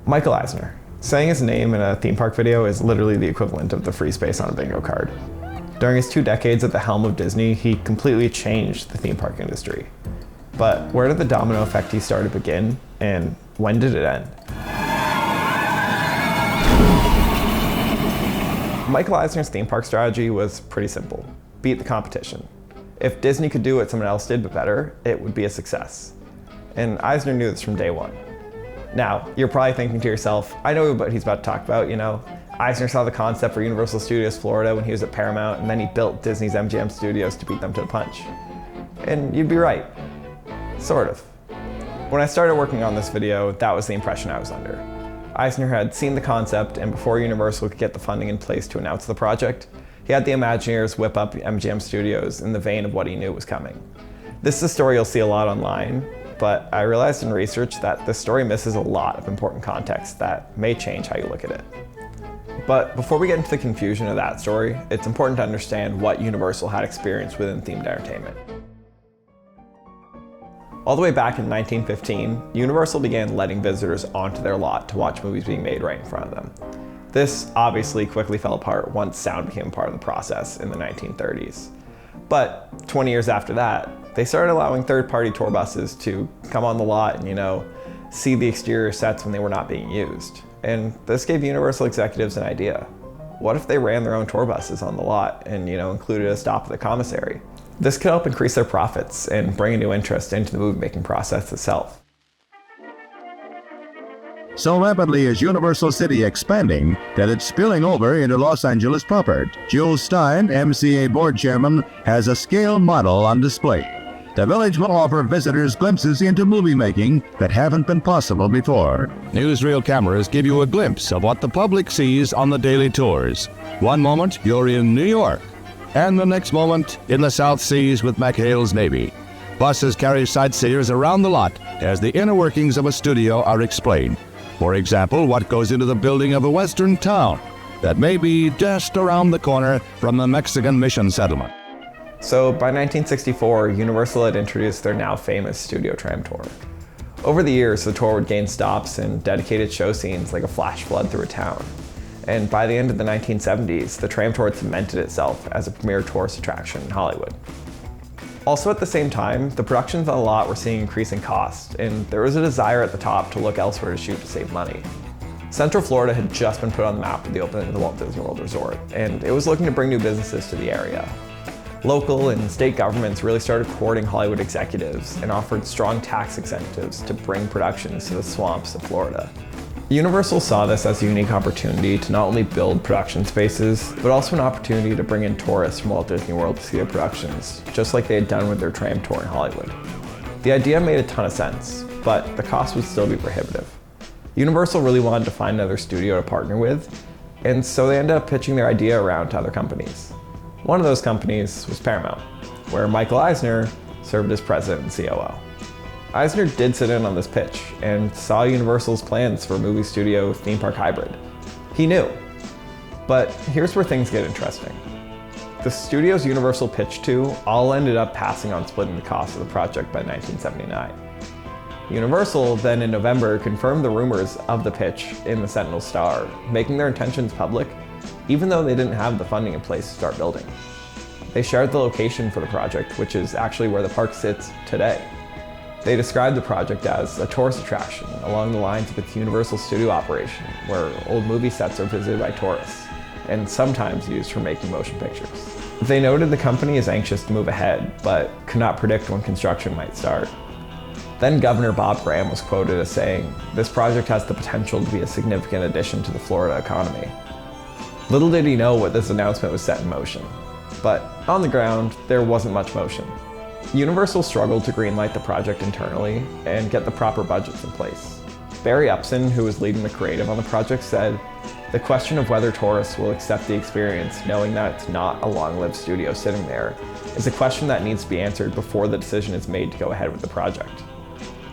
Michael Eisner. Saying his name in a theme park video is literally the equivalent of the free space on a bingo card. During his 2 decades at the helm of Disney, he completely changed the theme park industry. But where did the domino effect he started begin, and when did it end? Michael Eisner's theme park strategy was pretty simple. Beat the competition. If Disney could do what someone else did but better, it would be a success. And Eisner knew this from day one. Now, you're probably thinking to yourself, I know what he's about to talk about, Eisner saw the concept for Universal Studios Florida when he was at Paramount, and then he built Disney's MGM Studios to beat them to the punch. And you'd be right. Sort of. When I started working on this video, that was the impression I was under. Eisner had seen the concept, and before Universal could get the funding in place to announce the project, he had the Imagineers whip up MGM Studios in the vein of what he knew was coming. This is a story you'll see a lot online, but I realized in research that this story misses a lot of important context that may change how you look at it. But before we get into the confusion of that story, it's important to understand what Universal had experienced within themed entertainment. All the way back in 1915, Universal began letting visitors onto their lot to watch movies being made right in front of them. This obviously quickly fell apart once sound became part of the process in the 1930s. But 20 years after that, they started allowing third-party tour buses to come on the lot and, see the exterior sets when they were not being used. And this gave Universal executives an idea. What if they ran their own tour buses on the lot and, included a stop at the commissary? This could help increase their profits and bring a new interest into the movie-making process itself. So rapidly is Universal City expanding that it's spilling over into Los Angeles proper. Jules Stein, MCA board chairman, has a scale model on display. The village will offer visitors glimpses into movie making that haven't been possible before. Newsreel cameras give you a glimpse of what the public sees on the daily tours. One moment, you're in New York, and the next moment, in the South Seas with McHale's Navy. Buses carry sightseers around the lot as the inner workings of a studio are explained. For example, what goes into the building of a western town that may be just around the corner from the Mexican mission settlement. So by 1964, Universal had introduced their now famous studio tram tour. Over the years, the tour would gain stops and dedicated show scenes like a flash flood through a town. And by the end of the 1970s, the tram tour had cemented itself as a premier tourist attraction in Hollywood. Also at the same time, the productions on the lot were seeing increasing costs, and there was a desire at the top to look elsewhere to shoot to save money. Central Florida had just been put on the map with the opening of the Walt Disney World Resort, and it was looking to bring new businesses to the area. Local and state governments really started courting Hollywood executives and offered strong tax incentives to bring productions to the swamps of Florida. Universal saw this as a unique opportunity to not only build production spaces, but also an opportunity to bring in tourists from Walt Disney World to see their productions, just like they had done with their tram tour in Hollywood. The idea made a ton of sense, but the cost would still be prohibitive. Universal really wanted to find another studio to partner with, and so they ended up pitching their idea around to other companies. One of those companies was Paramount, where Michael Eisner served as president and COO. Eisner did sit in on this pitch and saw Universal's plans for a movie studio theme park hybrid. He knew. But here's where things get interesting. The studios Universal pitched to all ended up passing on splitting the cost of the project by 1979. Universal then in November confirmed the rumors of the pitch in the Sentinel Star, making their intentions public, even though they didn't have the funding in place to start building. They shared the location for the project, which is actually where the park sits today. They described the project as a tourist attraction along the lines of its Universal Studio operation, where old movie sets are visited by tourists, and sometimes used for making motion pictures. They noted the company is anxious to move ahead, but could not predict when construction might start. Then Governor Bob Graham was quoted as saying, "This project has the potential to be a significant addition to the Florida economy." Little did he know what this announcement was set in motion. But on the ground, there wasn't much motion. Universal struggled to greenlight the project internally and get the proper budgets in place. Barry Upson, who was leading the creative on the project, said, "The question of whether tourists will accept the experience knowing that it's not a long-lived studio sitting there is a question that needs to be answered before the decision is made to go ahead with the project."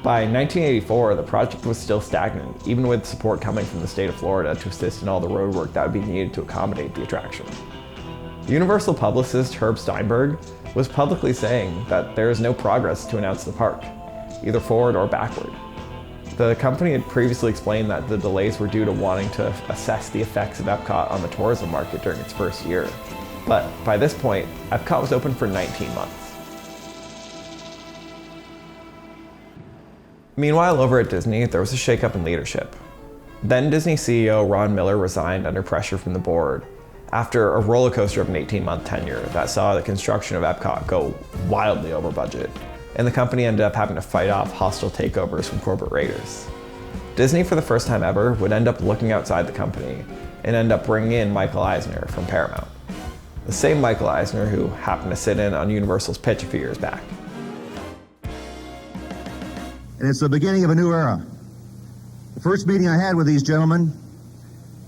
By 1984, the project was still stagnant, even with support coming from the state of Florida to assist in all the road work that would be needed to accommodate the attraction. Universal publicist Herb Steinberg was publicly saying that there is no progress to announce the park, either forward or backward. The company had previously explained that the delays were due to wanting to assess the effects of Epcot on the tourism market during its first year. But by this point, Epcot was open for 19 months. Meanwhile, over at Disney, there was a shakeup in leadership. Then Disney CEO Ron Miller resigned under pressure from the board after a roller coaster of an 18-month tenure that saw the construction of Epcot go wildly over budget, and the company ended up having to fight off hostile takeovers from corporate raiders. Disney, for the first time ever, would end up looking outside the company and end up bringing in Michael Eisner from Paramount. The same Michael Eisner who happened to sit in on Universal's pitch a few years back. And it's the beginning of a new era. The first meeting I had with these gentlemen,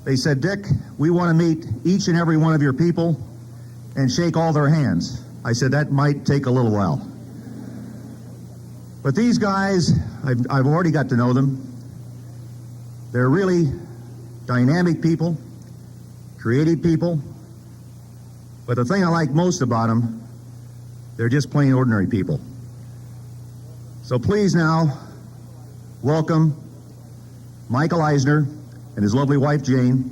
they said, "Dick, we want to meet each and every one of your people and shake all their hands." I said, "That might take a little while." But these guys, I've already got to know them. They're really dynamic people, creative people. But the thing I like most about them, they're just plain ordinary people. So please now, welcome Michael Eisner and his lovely wife Jane,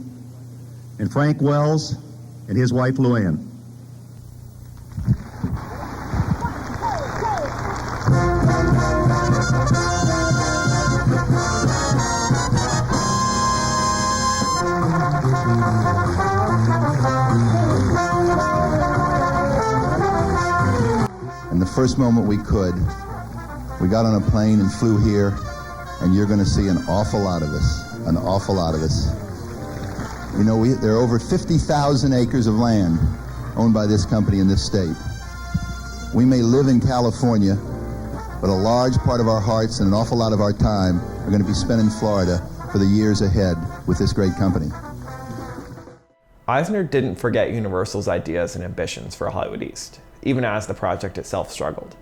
and Frank Wells and his wife Luann. And the first moment we could, we got on a plane and flew here, and you're going to see an awful lot of us, an awful lot of us. You know, there are over 50,000 acres of land owned by this company in this state. We may live in California, but a large part of our hearts and an awful lot of our time are going to be spent in Florida for the years ahead with this great company. Eisner didn't forget Universal's ideas and ambitions for Hollywood East, even as the project itself struggled.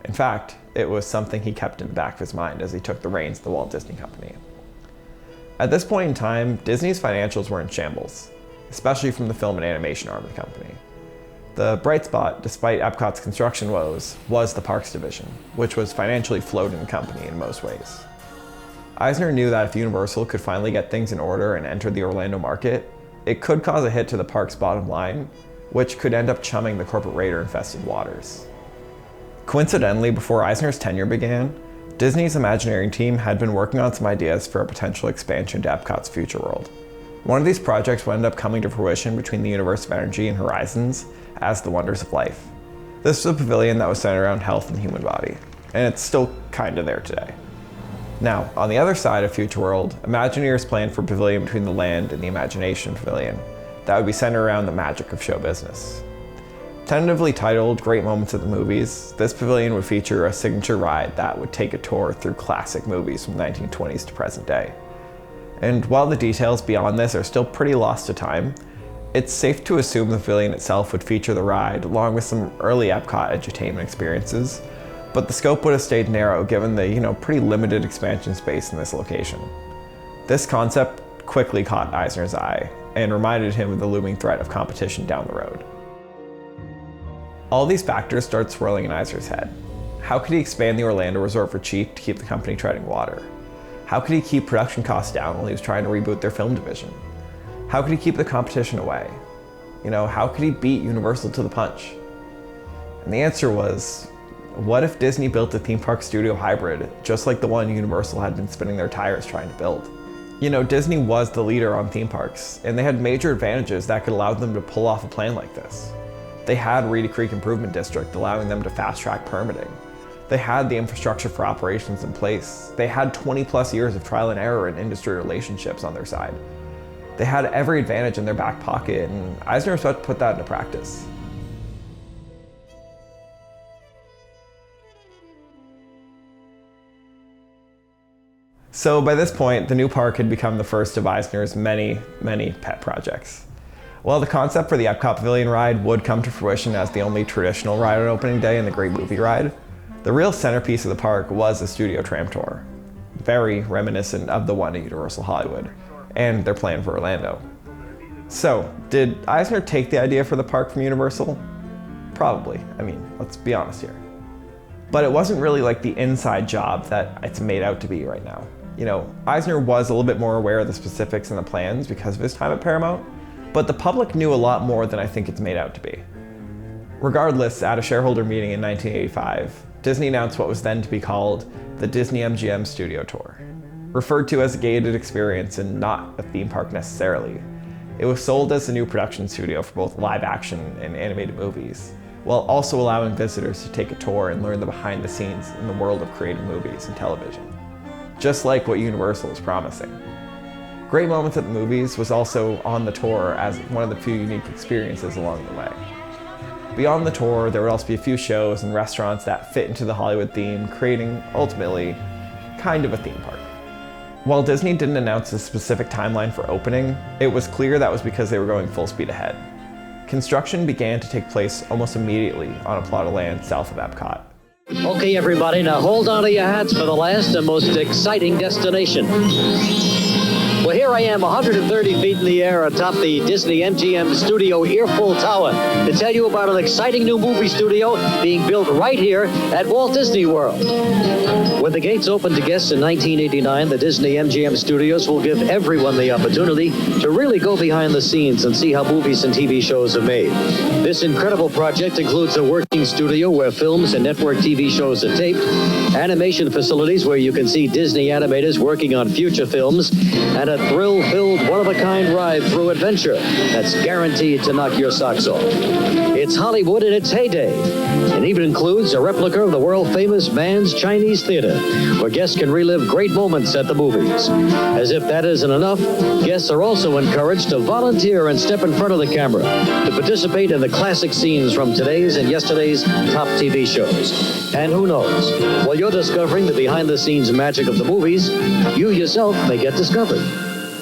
In fact, it was something he kept in the back of his mind as he took the reins of the Walt Disney Company. At this point in time, Disney's financials were in shambles, especially from the film and animation arm of the company. The bright spot, despite Epcot's construction woes, was the parks division, which was financially floating the company in most ways. Eisner knew that if Universal could finally get things in order and enter the Orlando market, it could cause a hit to the park's bottom line, which could end up chumming the corporate raider-infested waters. Coincidentally, before Eisner's tenure began, Disney's Imagineering team had been working on some ideas for a potential expansion to Epcot's future world. One of these projects would end up coming to fruition between the Universe of Energy and Horizons as the Wonders of Life. This was a pavilion that was centered around health and the human body, and it's still kinda there today. Now, on the other side of Future World, Imagineers planned for a pavilion between the land and the Imagination Pavilion that would be centered around the magic of show business. Tentatively titled Great Moments at the Movies, this pavilion would feature a signature ride that would take a tour through classic movies from the 1920s to present day. And while the details beyond this are still pretty lost to time, it's safe to assume the pavilion itself would feature the ride along with some early Epcot edutainment experiences, but the scope would have stayed narrow given the, pretty limited expansion space in this location. This concept quickly caught Eisner's eye and reminded him of the looming threat of competition down the road. All these factors started swirling in Eisner's head. How could he expand the Orlando resort for cheap to keep the company treading water? How could he keep production costs down while he was trying to reboot their film division? How could he keep the competition away? How could he beat Universal to the punch? And the answer was, what if Disney built a theme park studio hybrid, just like the one Universal had been spinning their tires trying to build? Disney was the leader on theme parks, and they had major advantages that could allow them to pull off a plan like this. They had Reedy Creek Improvement District, allowing them to fast-track permitting. They had the infrastructure for operations in place. They had 20-plus years of trial and error and industry relationships on their side. They had every advantage in their back pocket, and Eisner was about to put that into practice. So by this point, the new park had become the first of Eisner's many, many pet projects. While the concept for the Epcot Pavilion ride would come to fruition as the only traditional ride on opening day and the Great Movie Ride, the real centerpiece of the park was a studio tram tour, very reminiscent of the one at Universal Hollywood, and their plan for Orlando. So, did Eisner take the idea for the park from Universal? Probably. Let's be honest here. But it wasn't really like the inside job that it's made out to be right now. Eisner was a little bit more aware of the specifics and the plans because of his time at Paramount, but the public knew a lot more than I think it's made out to be. Regardless, at a shareholder meeting in 1985, Disney announced what was then to be called the Disney MGM Studio Tour. Referred to as a gated experience and not a theme park necessarily, it was sold as a new production studio for both live action and animated movies, while also allowing visitors to take a tour and learn the behind the scenes in the world of creating movies and television. Just like what Universal was promising. Great Moments at the Movies was also on the tour as one of the few unique experiences along the way. Beyond the tour, there would also be a few shows and restaurants that fit into the Hollywood theme, creating, ultimately, kind of a theme park. While Disney didn't announce a specific timeline for opening, it was clear that was because they were going full speed ahead. Construction began to take place almost immediately on a plot of land south of Epcot. Okay, everybody, now hold on to your hats for the last and most exciting destination. Well, here I am, 130 feet in the air atop the Disney MGM Studio Earful Tower to tell you about an exciting new movie studio being built right here at Walt Disney World. When the gates opened to guests in 1989, the Disney MGM Studios will give everyone the opportunity to really go behind the scenes and see how movies and TV shows are made. This incredible project includes a working studio where films and network TV shows are taped, animation facilities where you can see Disney animators working on future films, and a thrill-filled, one-of-a-kind ride-through adventure that's guaranteed to knock your socks off. It's Hollywood in its heyday, and even includes a replica of the world-famous Mann's Chinese Theater, where guests can relive great moments at the movies. As if that isn't enough, guests are also encouraged to volunteer and step in front of the camera to participate in the classic scenes from today's and yesterday's top TV shows. And who knows, while you're discovering the behind-the-scenes magic of the movies, you yourself may get discovered.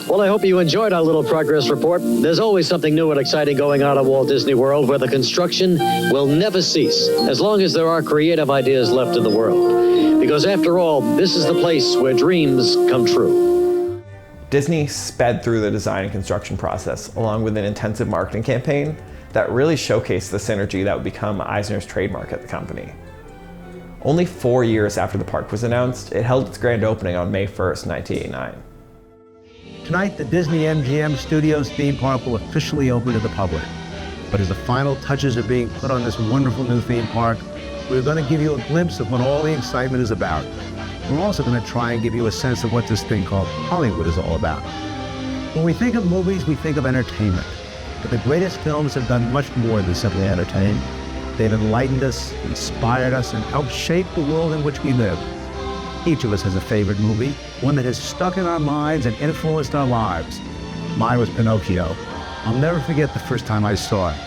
Well, I hope you enjoyed our little progress report. There's always something new and exciting going on at Walt Disney World, where the construction will never cease, as long as there are creative ideas left in the world. Because after all, this is the place where dreams come true. Disney sped through the design and construction process, along with an intensive marketing campaign that really showcased the synergy that would become Eisner's trademark at the company. Only 4 years after the park was announced, it held its grand opening on May 1st, 1989. Tonight, the Disney MGM Studios theme park will officially open to the public. But as the final touches are being put on this wonderful new theme park, we're going to give you a glimpse of what all the excitement is about. We're also going to try and give you a sense of what this thing called Hollywood is all about. When we think of movies, we think of entertainment. But the greatest films have done much more than simply entertain. They've enlightened us, inspired us, and helped shape the world in which we live. Each of us has a favorite movie, one that has stuck in our minds and influenced our lives. Mine was Pinocchio. I'll never forget the first time I saw it.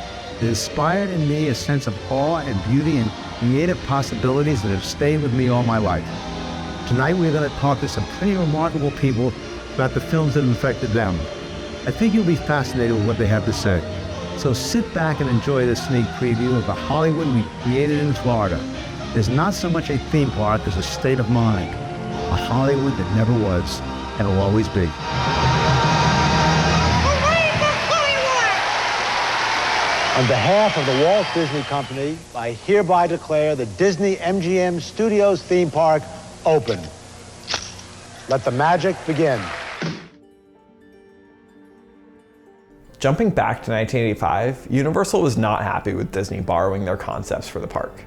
It inspired in me a sense of awe and beauty and creative possibilities that have stayed with me all my life. Tonight we're going to talk to some pretty remarkable people about the films that have affected them. I think you'll be fascinated with what they have to say. So sit back and enjoy this sneak preview of the Hollywood we created in Florida. There's not so much a theme park as a state of mind. A Hollywood that never was and will always be. On behalf of the Walt Disney Company, I hereby declare the Disney MGM Studios theme park open. Let the magic begin. Jumping back to 1985, Universal was not happy with Disney borrowing their concepts for the park.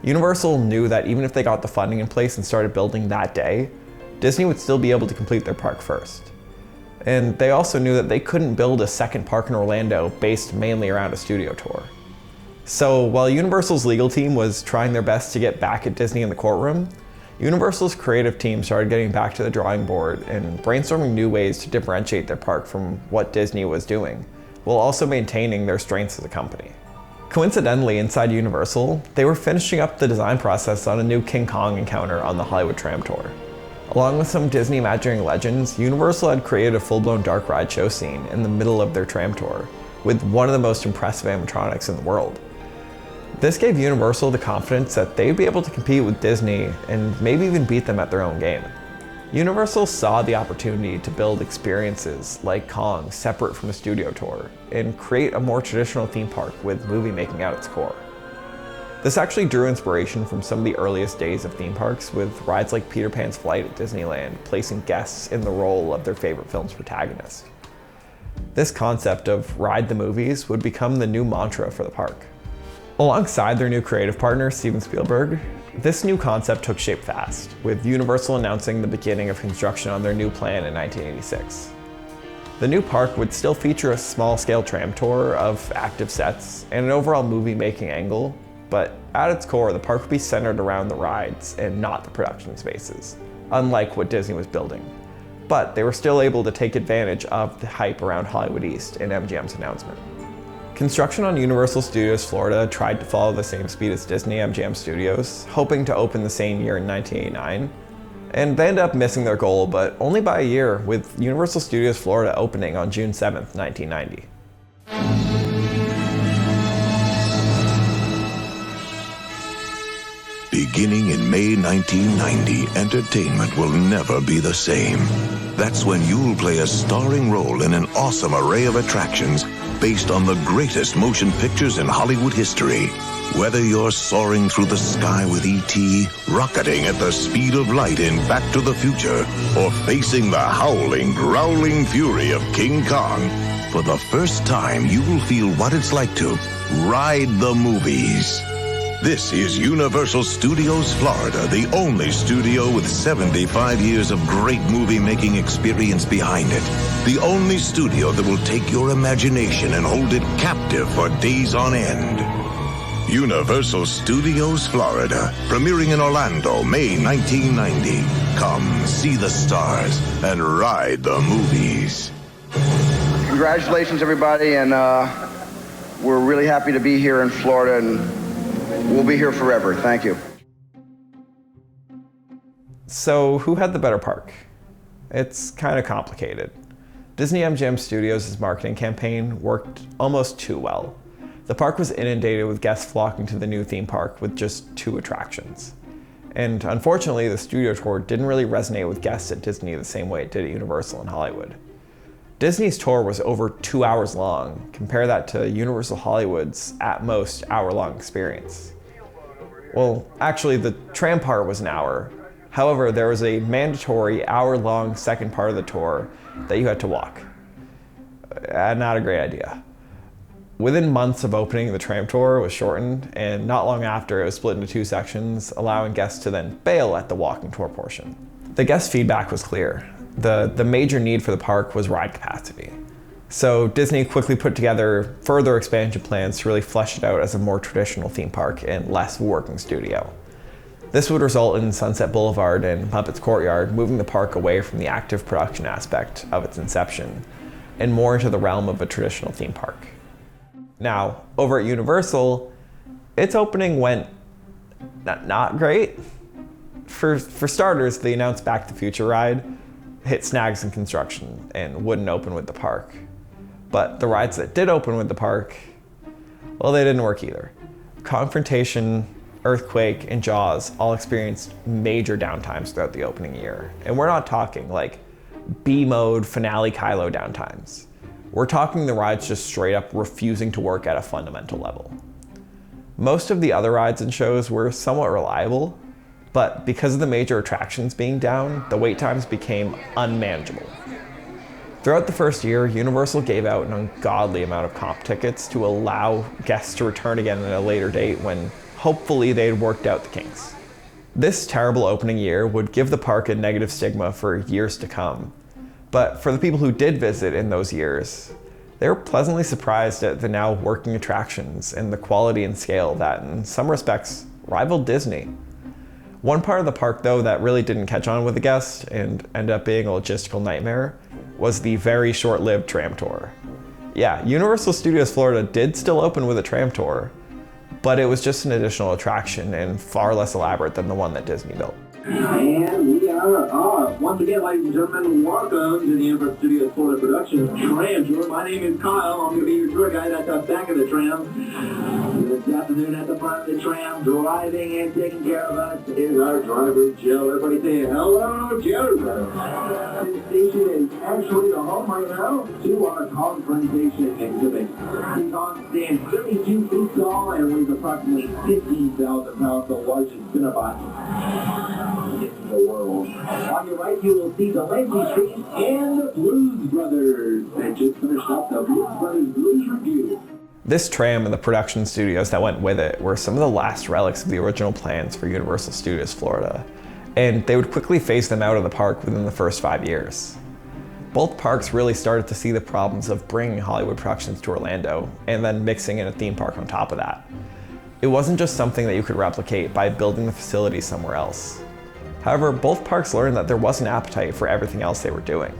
Universal knew that even if they got the funding in place and started building that day, Disney would still be able to complete their park first. And they also knew that they couldn't build a second park in Orlando based mainly around a studio tour. So while Universal's legal team was trying their best to get back at Disney in the courtroom, Universal's creative team started getting back to the drawing board and brainstorming new ways to differentiate their park from what Disney was doing, while also maintaining their strengths as a company. Coincidentally, inside Universal, they were finishing up the design process on a new King Kong encounter on the Hollywood Tram Tour. Along with some Disney Imagineering legends, Universal had created a full-blown dark ride show scene in the middle of their tram tour, with one of the most impressive animatronics in the world. This gave Universal the confidence that they'd be able to compete with Disney and maybe even beat them at their own game. Universal saw the opportunity to build experiences like Kong separate from a studio tour and create a more traditional theme park with movie making at its core. This actually drew inspiration from some of the earliest days of theme parks, with rides like Peter Pan's Flight at Disneyland placing guests in the role of their favorite film's protagonist. This concept of ride the movies would become the new mantra for the park. Alongside their new creative partner, Steven Spielberg, this new concept took shape fast, with Universal announcing the beginning of construction on their new plan in 1986. The new park would still feature a small-scale tram tour of active sets and an overall movie-making angle, but at its core, the park would be centered around the rides and not the production spaces, unlike what Disney was building. But they were still able to take advantage of the hype around Hollywood East in MGM's announcement. Construction on Universal Studios Florida tried to follow the same speed as Disney MGM Studios, hoping to open the same year in 1989, and they ended up missing their goal, but only by a year, with Universal Studios Florida opening on June 7th, 1990. Beginning in May 1990, entertainment will never be the same. That's when you'll play a starring role in an awesome array of attractions based on the greatest motion pictures in Hollywood history. Whether you're soaring through the sky with E.T., rocketing at the speed of light in Back to the Future, or facing the howling, growling fury of King Kong, for the first time you will feel what it's like to ride the movies. This is Universal Studios Florida, the only studio with 75 years of great movie-making experience behind it. The only studio that will take your imagination and hold it captive for days on end. Universal Studios Florida, premiering in Orlando, May 1990. Come see the stars and ride the movies. Congratulations, everybody, and we're really happy to be here in Florida, and we'll be here forever. Thank you. So who had the better park? It's kind of complicated. Disney MGM Studios' marketing campaign worked almost too well. The park was inundated with guests flocking to the new theme park with just 2 attractions. And unfortunately, the studio tour didn't really resonate with guests at Disney the same way it did at Universal and Hollywood. Disney's tour was over 2 hours long. Compare that to Universal Hollywood's, at most, hour-long experience. Well, actually, the tram part was an hour. However, there was a mandatory hour-long second part of the tour that you had to walk. Not a great idea. Within months of opening, the tram tour was shortened, and not long after, it was split into 2 sections, allowing guests to then bail at the walking tour portion. The guest feedback was clear. The major need for the park was ride capacity. So Disney quickly put together further expansion plans to really flesh it out as a more traditional theme park and less working studio. This would result in Sunset Boulevard and Muppets Courtyard moving the park away from the active production aspect of its inception and more into the realm of a traditional theme park. Now, over at Universal, its opening went not great. For starters, the announced Back to the Future ride hit snags in construction and wouldn't open with the park. But the rides that did open with the park, well, they didn't work either. Confrontation, Earthquake, and Jaws all experienced major downtimes throughout the opening year. And we're not talking like B-mode finale Kylo downtimes. We're talking the rides just straight up refusing to work at a fundamental level. Most of the other rides and shows were somewhat reliable, but because of the major attractions being down, the wait times became unmanageable. Throughout the first year, Universal gave out an ungodly amount of comp tickets to allow guests to return again at a later date when hopefully they had worked out the kinks. This terrible opening year would give the park a negative stigma for years to come. But for the people who did visit in those years, they were pleasantly surprised at the now working attractions and the quality and scale that, in some respects, rivaled Disney. One part of the park, though, that really didn't catch on with the guests and ended up being a logistical nightmare was the very short-lived tram tour. Yeah, Universal Studios Florida did still open with a tram tour, but it was just an additional attraction and far less elaborate than the one that Disney built. And we are Once again, ladies and gentlemen, welcome to the MGM Studios Florida production Tram Tour. My name is Kyle. I'm going to be your tour guide at the back of the tram. This afternoon at the front of the tram, driving and taking care of us is our driver, Joe. Everybody say hello, Joe. This station is actually the home right now to our confrontation exhibit. He's on stand 32 feet tall and weighs approximately 15,000 pounds, the largest Cinnabot in the world. On your right, you will see the Lancey Street and the Blues Brothers. They just finished up the Blues Brothers Blues Review. This tram and the production studios that went with it were some of the last relics of the original plans for Universal Studios Florida, and they would quickly phase them out of the park within the first 5 years. Both parks really started to see the problems of bringing Hollywood productions to Orlando and then mixing in a theme park on top of that. It wasn't just something that you could replicate by building the facility somewhere else. However, both parks learned that there was an appetite for everything else they were doing.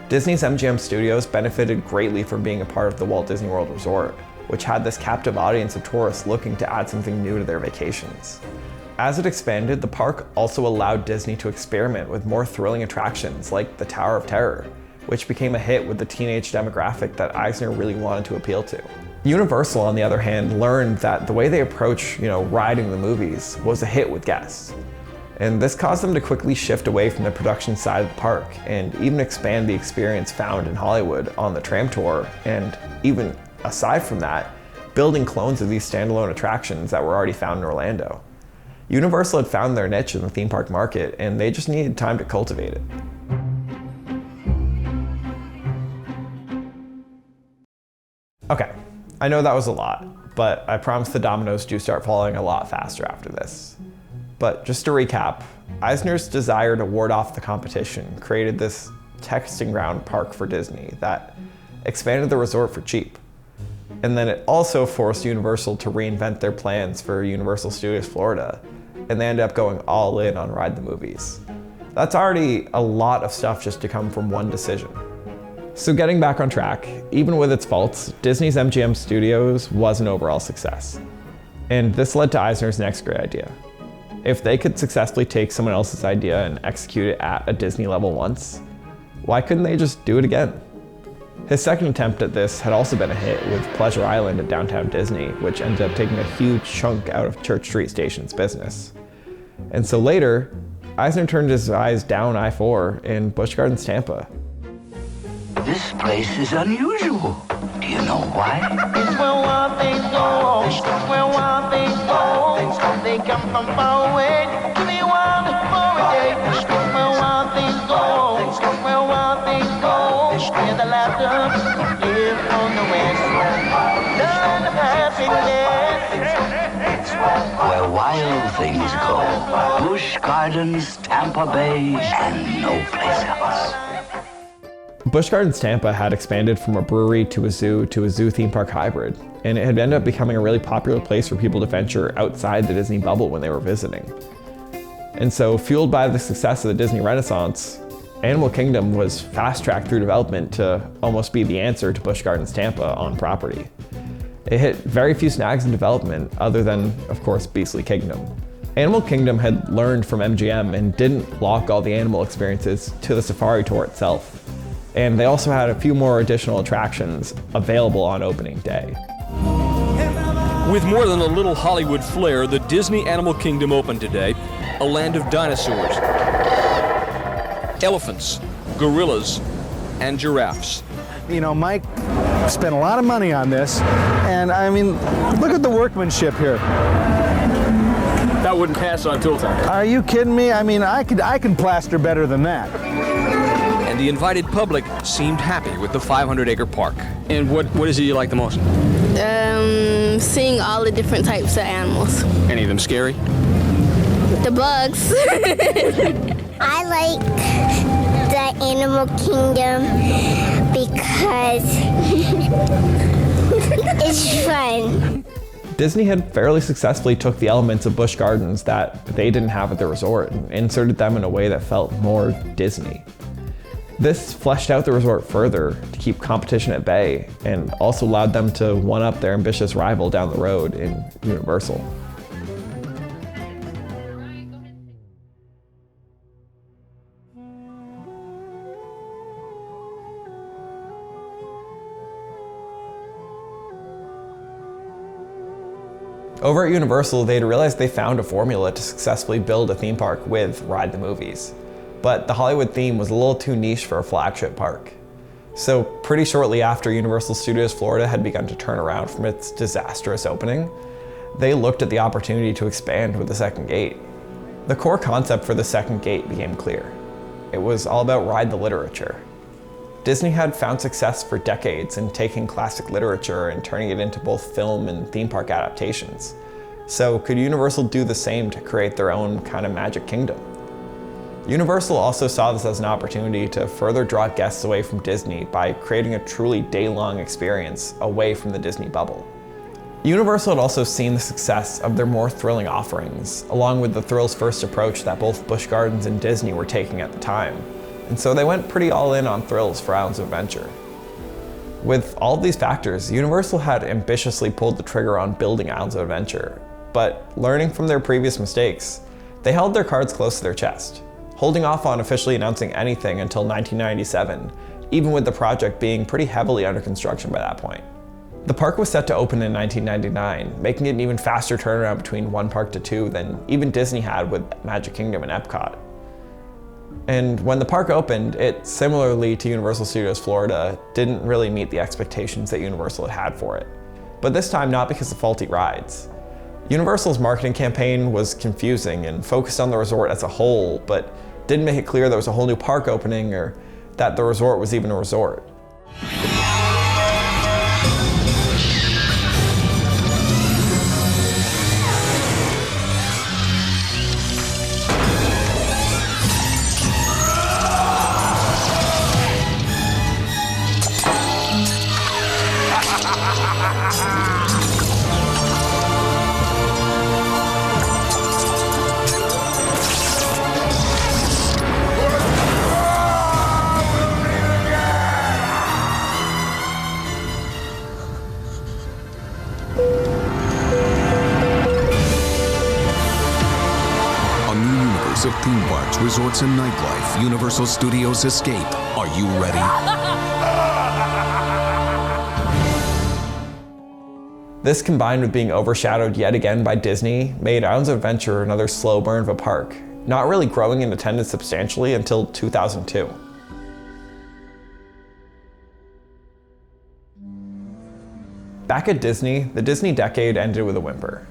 Disney's MGM Studios benefited greatly from being a part of the Walt Disney World Resort, which had this captive audience of tourists looking to add something new to their vacations. As it expanded, the park also allowed Disney to experiment with more thrilling attractions like the Tower of Terror, which became a hit with the teenage demographic that Eisner really wanted to appeal to. Universal, on the other hand, learned that the way they approach, riding the movies was a hit with guests. And this caused them to quickly shift away from the production side of the park and even expand the experience found in Hollywood on the tram tour, and even aside from that, building clones of these standalone attractions that were already found in Orlando. Universal had found their niche in the theme park market, and they just needed time to cultivate it. Okay, I know that was a lot, but I promise the dominoes do start falling a lot faster after this. But just to recap, Eisner's desire to ward off the competition created this testing ground park for Disney that expanded the resort for cheap. And then it also forced Universal to reinvent their plans for Universal Studios Florida, and they ended up going all in on Ride the Movies. That's already a lot of stuff just to come from one decision. So getting back on track, even with its faults, Disney's MGM Studios was an overall success. And this led to Eisner's next great idea. If they could successfully take someone else's idea and execute it at a Disney level once, why couldn't they just do it again? His second attempt at this had also been a hit with Pleasure Island at Downtown Disney, which ended up taking a huge chunk out of Church Street Station's business. And so later, Eisner turned his eyes down I-4 in Busch Gardens, Tampa. This place is unusual. Do you know why? It's where wild things go. Where wild things go. They come from far away to be wild for a day. Where wild things go. Where wild things go. Hear the laughter live on the west. Land of happiness. Where wild things go. Busch Gardens, Tampa Bay, and no place else. Busch Gardens Tampa had expanded from a brewery to a zoo theme park hybrid, and it had ended up becoming a really popular place for people to venture outside the Disney bubble when they were visiting. And so, fueled by the success of the Disney Renaissance, Animal Kingdom was fast-tracked through development to almost be the answer to Busch Gardens Tampa on property. It hit very few snags in development other than, of course, Beastly Kingdom. Animal Kingdom had learned from MGM and didn't lock all the animal experiences to the safari tour itself. And they also had a few more additional attractions available on opening day. With more than a little Hollywood flair, the Disney Animal Kingdom opened today, a land of dinosaurs, elephants, gorillas, and giraffes. Mike spent a lot of money on this, and I mean, look at the workmanship here. That wouldn't pass on tool time. Are you kidding me? I mean, I can plaster better than that. And the invited public seemed happy with the 500-acre park. And what is it you like the most? Seeing all the different types of animals. Any of them scary? The bugs. I like the Animal Kingdom because it's fun. Disney had fairly successfully took the elements of Busch Gardens that they didn't have at the resort and inserted them in a way that felt more Disney. This fleshed out the resort further to keep competition at bay and also allowed them to one-up their ambitious rival down the road in Universal. Over at Universal, they'd realized they found a formula to successfully build a theme park with Ride the Movies. But the Hollywood theme was a little too niche for a flagship park. So pretty shortly after Universal Studios Florida had begun to turn around from its disastrous opening, they looked at the opportunity to expand with the second gate. The core concept for the second gate became clear. It was all about Ride the Literature. Disney had found success for decades in taking classic literature and turning it into both film and theme park adaptations. So could Universal do the same to create their own kind of Magic Kingdom? Universal also saw this as an opportunity to further draw guests away from Disney by creating a truly day-long experience away from the Disney bubble. Universal had also seen the success of their more thrilling offerings, along with the thrills-first approach that both Busch Gardens and Disney were taking at the time. And so they went pretty all in on thrills for Islands of Adventure. With all of these factors, Universal had ambitiously pulled the trigger on building Islands of Adventure, but learning from their previous mistakes, they held their cards close to their chest, holding off on officially announcing anything until 1997, even with the project being pretty heavily under construction by that point. The park was set to open in 1999, making it an even faster turnaround between one park to two than even Disney had with Magic Kingdom and Epcot. And when the park opened, it, similarly to Universal Studios Florida, didn't really meet the expectations that Universal had had for it. But this time not because of faulty rides. Universal's marketing campaign was confusing and focused on the resort as a whole, but didn't make it clear there was a whole new park opening or that the resort was even a resort. Of theme parks, resorts, and nightlife, Universal Studios Escape. Are you ready? This, combined with being overshadowed yet again by Disney, made Islands of Adventure another slow burn of a park, not really growing in attendance substantially until 2002. Back at Disney, the Disney decade ended with a whimper.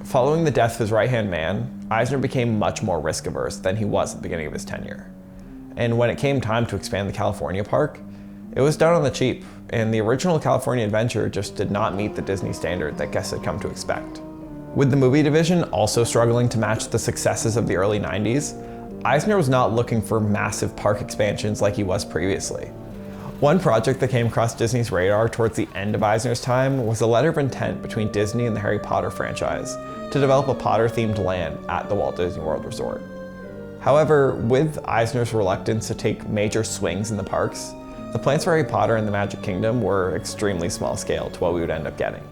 Following the death of his right-hand man, Eisner became much more risk-averse than he was at the beginning of his tenure. And when it came time to expand the California park, it was done on the cheap, and the original California Adventure just did not meet the Disney standard that guests had come to expect. With the movie division also struggling to match the successes of the early 90s, Eisner was not looking for massive park expansions like he was previously. One project that came across Disney's radar towards the end of Eisner's time was a letter of intent between Disney and the Harry Potter franchise to develop a Potter-themed land at the Walt Disney World Resort. However, with Eisner's reluctance to take major swings in the parks, the plans for Harry Potter and the Magic Kingdom were extremely small scale to what we would end up getting.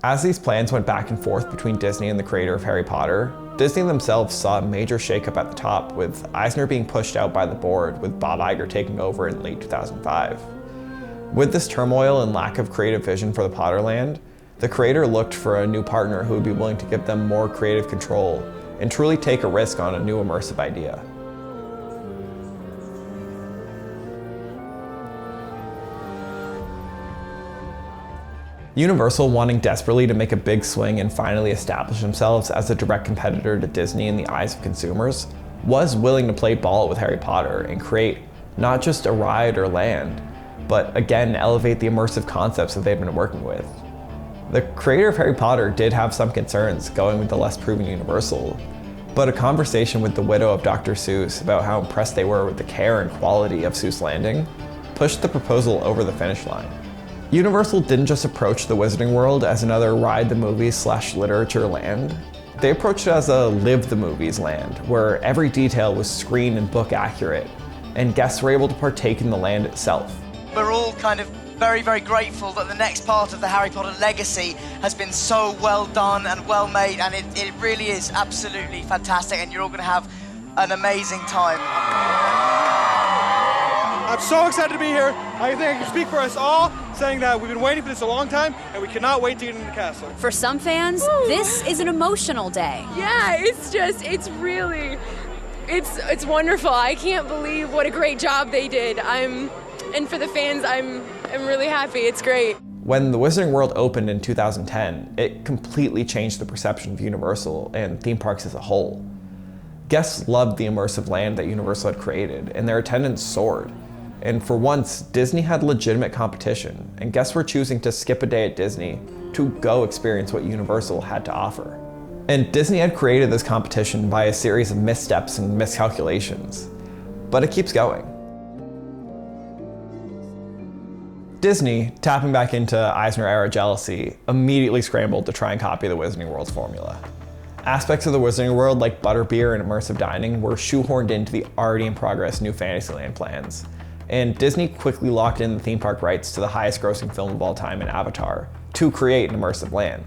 As these plans went back and forth between Disney and the creator of Harry Potter, Disney themselves saw a major shakeup at the top, with Eisner being pushed out by the board, with Bob Iger taking over in late 2005. With this turmoil and lack of creative vision for the Potterland, the creator looked for a new partner who would be willing to give them more creative control and truly take a risk on a new immersive idea. Universal, wanting desperately to make a big swing and finally establish themselves as a direct competitor to Disney in the eyes of consumers, was willing to play ball with Harry Potter and create not just a ride or land, but again elevate the immersive concepts that they've been working with. The creator of Harry Potter did have some concerns going with the less proven Universal, but a conversation with the widow of Dr. Seuss about how impressed they were with the care and quality of Seuss Landing pushed the proposal over the finish line. Universal didn't just approach the Wizarding World as another ride the movies / literature land. They approached it as a live the movies land, where every detail was screen and book accurate, and guests were able to partake in the land itself. We're all kind of very, very grateful that the next part of the Harry Potter legacy has been so well done and well made, and it really is absolutely fantastic, and you're all going to have an amazing time. I'm so excited to be here. I think I can speak for us all, saying that we've been waiting for this a long time, and we cannot wait to get into the castle. For some fans, this is an emotional day. Yeah, it's really, it's wonderful. I can't believe what a great job they did. And for the fans, I'm really happy. It's great. When the Wizarding World opened in 2010, it completely changed the perception of Universal and theme parks as a whole. Guests loved the immersive land that Universal had created, and their attendance soared. And for once, Disney had legitimate competition, and guests were choosing to skip a day at Disney to go experience what Universal had to offer. And Disney had created this competition by a series of missteps and miscalculations, but it keeps going. Disney, tapping back into Eisner-era jealousy, immediately scrambled to try and copy the Wizarding World's formula. Aspects of the Wizarding World, like butterbeer and immersive dining, were shoehorned into the already in progress new Fantasyland plans. And Disney quickly locked in the theme park rights to the highest grossing film of all time in Avatar to create an immersive land.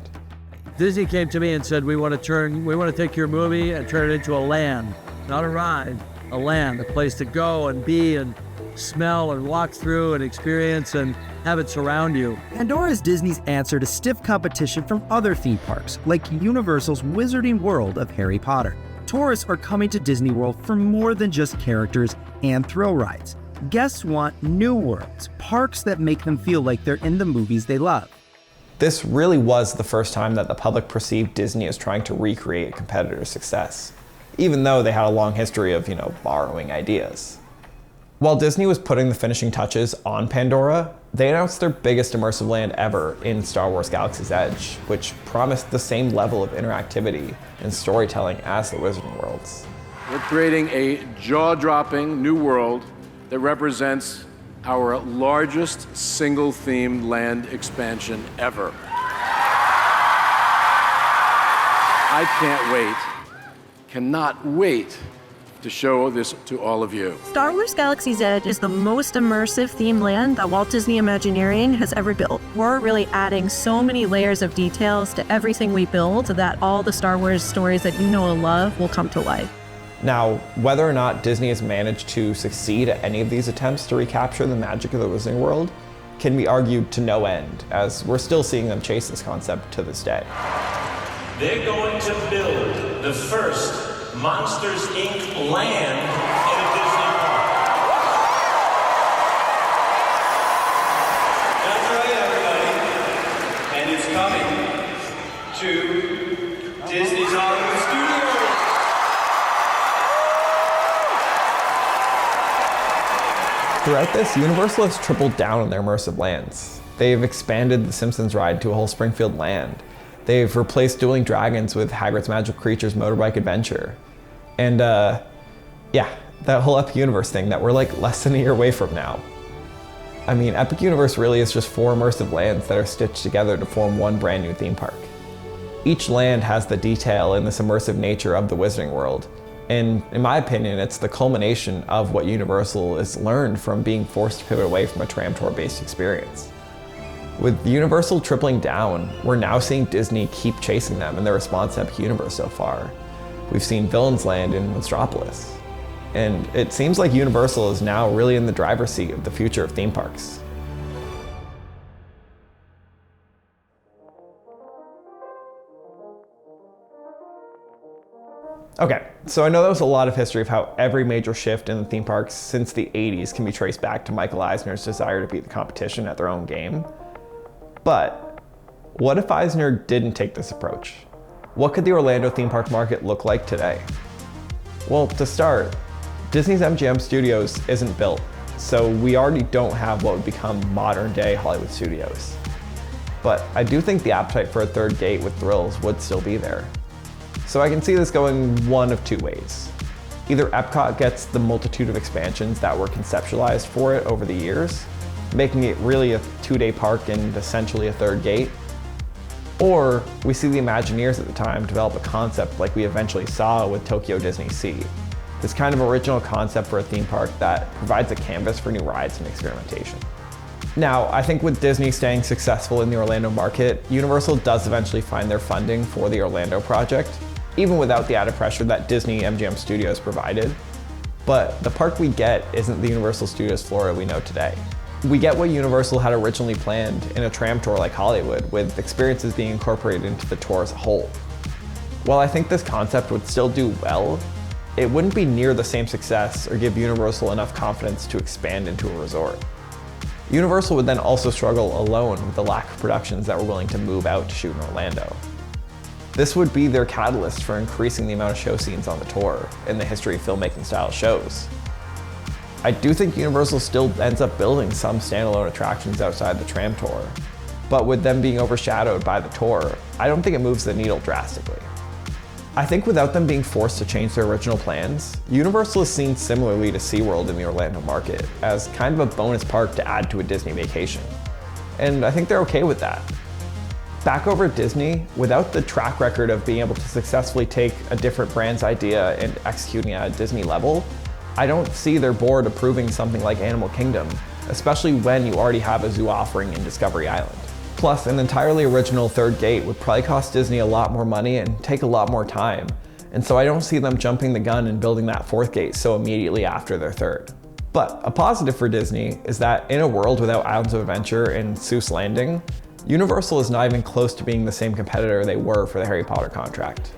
Disney came to me and said, we want to take your movie and turn it into a land, not a ride, a land, a place to go and be and smell and walk through and experience and have it surround you. Pandora is Disney's answer to stiff competition from other theme parks, like Universal's Wizarding World of Harry Potter. Tourists are coming to Disney World for more than just characters and thrill rides. Guests want new worlds, parks that make them feel like they're in the movies they love. This really was the first time that the public perceived Disney as trying to recreate a competitor's success, even though they had a long history of, borrowing ideas. While Disney was putting the finishing touches on Pandora, they announced their biggest immersive land ever in Star Wars Galaxy's Edge, which promised the same level of interactivity and storytelling as the Wizarding Worlds. We're creating a jaw-dropping new world that represents our largest single-themed land expansion ever. I cannot wait to show this to all of you. Star Wars Galaxy's Edge is the most immersive themed land that Walt Disney Imagineering has ever built. We're really adding so many layers of details to everything we build that all the Star Wars stories that you know and love will come to life. Now, whether or not Disney has managed to succeed at any of these attempts to recapture the magic of the Wizarding World can be argued to no end, as we're still seeing them chase this concept to this day. They're going to build the first Monsters, Inc. land in a Disney park. That's right, everybody. And it's coming to Disney's Hollywood Studios. Throughout this, Universal has tripled down on their immersive lands. They've expanded the Simpsons ride to a whole Springfield land. They've replaced Dueling Dragons with Hagrid's Magical Creatures Motorbike Adventure. And that whole Epic Universe thing that we're like less than a year away from now. I mean, Epic Universe really is just 4 immersive lands that are stitched together to form one brand new theme park. Each land has the detail and this immersive nature of the Wizarding World. And in my opinion, it's the culmination of what Universal has learned from being forced to pivot away from a tram tour-based experience. With Universal tripling down, we're now seeing Disney keep chasing them in their response to Epic Universe so far. We've seen Villains Land in Monstropolis. And it seems like Universal is now really in the driver's seat of the future of theme parks. Okay, so I know that was a lot of history of how every major shift in the theme parks since the 80s can be traced back to Michael Eisner's desire to beat the competition at their own game. But what if Eisner didn't take this approach? What could the Orlando theme park market look like today? Well, to start, Disney's MGM Studios isn't built, so we already don't have what would become modern-day Hollywood studios. But I do think the appetite for a third gate with thrills would still be there. So I can see this going one of 2 ways. Either Epcot gets the multitude of expansions that were conceptualized for it over the years, making it really a 2-day park and essentially a third gate, or we see the Imagineers at the time develop a concept like we eventually saw with Tokyo Disney Sea. This kind of original concept for a theme park that provides a canvas for new rides and experimentation. Now, I think with Disney staying successful in the Orlando market, Universal does eventually find their funding for the Orlando project, even without the added pressure that Disney MGM Studios provided. But the park we get isn't the Universal Studios Florida we know today. We get what Universal had originally planned in a tram tour like Hollywood, with experiences being incorporated into the tour as a whole. While I think this concept would still do well, it wouldn't be near the same success or give Universal enough confidence to expand into a resort. Universal would then also struggle alone with the lack of productions that were willing to move out to shoot in Orlando. This would be their catalyst for increasing the amount of show scenes on the tour in the history of filmmaking style shows. I do think Universal still ends up building some standalone attractions outside the tram tour, but with them being overshadowed by the tour, I don't think it moves the needle drastically. I think without them being forced to change their original plans, Universal is seen similarly to SeaWorld in the Orlando market, as kind of a bonus park to add to a Disney vacation. And I think they're okay with that. Back over at Disney, without the track record of being able to successfully take a different brand's idea and executing at a Disney level, I don't see their board approving something like Animal Kingdom, especially when you already have a zoo offering in Discovery Island. Plus, an entirely original third gate would probably cost Disney a lot more money and take a lot more time, and so I don't see them jumping the gun and building that fourth gate so immediately after their third. But a positive for Disney is that in a world without Islands of Adventure and Seuss Landing, Universal is not even close to being the same competitor they were for the Harry Potter contract.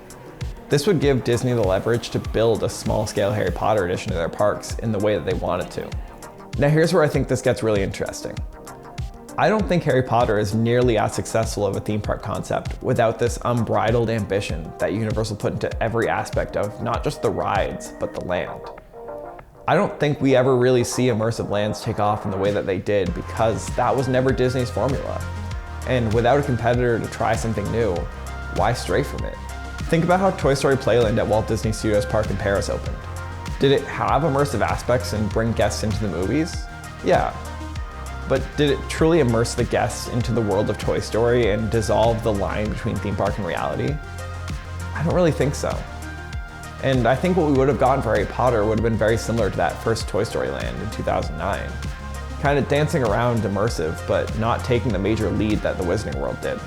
This would give Disney the leverage to build a small-scale Harry Potter edition of their parks in the way that they wanted to. Now here's where I think this gets really interesting. I don't think Harry Potter is nearly as successful of a theme park concept without this unbridled ambition that Universal put into every aspect of not just the rides, but the land. I don't think we ever really see immersive lands take off in the way that they did because that was never Disney's formula. And without a competitor to try something new, why stray from it? Think about how Toy Story Playland at Walt Disney Studios Park in Paris opened. Did it have immersive aspects and bring guests into the movies? Yeah. But did it truly immerse the guests into the world of Toy Story and dissolve the line between theme park and reality? I don't really think so. And I think what we would have gotten for Harry Potter would have been very similar to that first Toy Story Land in 2009. Kind of dancing around immersive, but not taking the major lead that the Wizarding World did.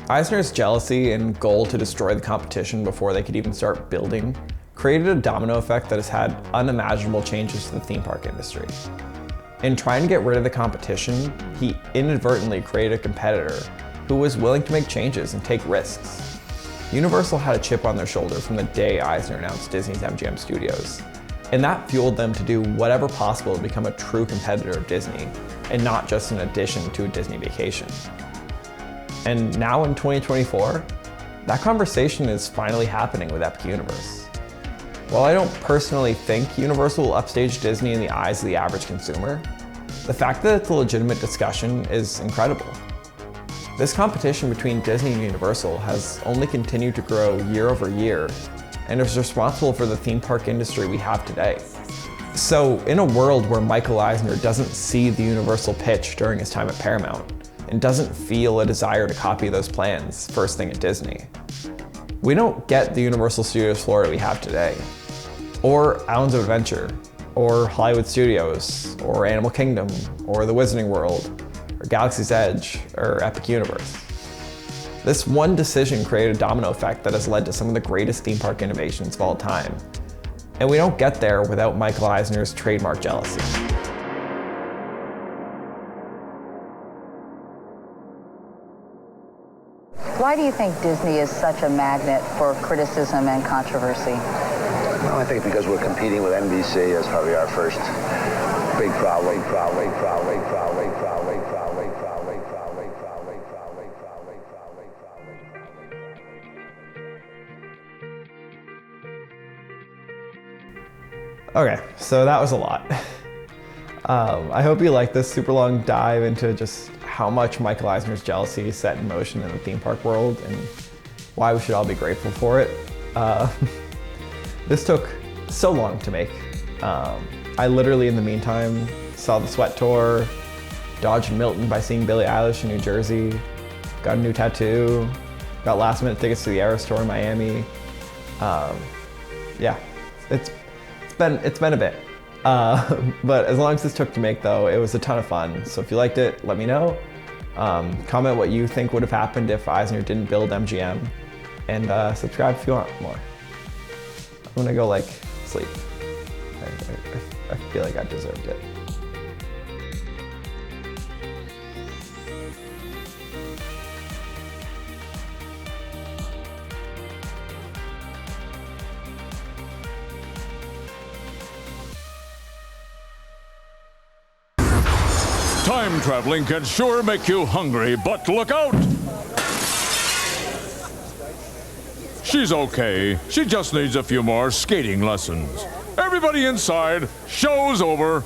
Eisner's jealousy and goal to destroy the competition before they could even start building created a domino effect that has had unimaginable changes to the theme park industry. In trying to get rid of the competition, he inadvertently created a competitor who was willing to make changes and take risks. Universal had a chip on their shoulder from the day Eisner announced Disney's MGM Studios, and that fueled them to do whatever possible to become a true competitor of Disney, and not just an addition to a Disney vacation. And now in 2024, that conversation is finally happening with Epic Universe. While I don't personally think Universal will upstage Disney in the eyes of the average consumer, the fact that it's a legitimate discussion is incredible. This competition between Disney and Universal has only continued to grow year over year and is responsible for the theme park industry we have today. So in a world where Michael Eisner doesn't see the Universal pitch during his time at Paramount, and doesn't feel a desire to copy those plans first thing at Disney, we don't get the Universal Studios Florida we have today, or Islands of Adventure, or Hollywood Studios, or Animal Kingdom, or the Wizarding World, or Galaxy's Edge, or Epic Universe. This one decision created a domino effect that has led to some of the greatest theme park innovations of all time, and we don't get there without Michael Eisner's trademark jealousy. Why do you think Disney is such a magnet for criticism and controversy? Well, I think because we're competing with NBC. That's probably our first big problem. Okay, so that was a lot. I hope you liked this super long dive into just how much Michael Eisner's jealousy is set in motion in the theme park world and why we should all be grateful for it. This took so long to make. I literally, in the meantime, saw the Sweat Tour, dodged Milton by seeing Billie Eilish in New Jersey, got a new tattoo, got last minute tickets to the Eras Tour in Miami. Yeah, it's been a bit. But as long as this took to make, though, it was a ton of fun. So if you liked it, let me know. Comment what you think would have happened if Eisner didn't build MGM. And subscribe if you want more. I'm gonna go, like, sleep. I feel like I deserved it. Time traveling can sure make you hungry, but look out! She's okay. She just needs a few more skating lessons. Everybody inside, show's over.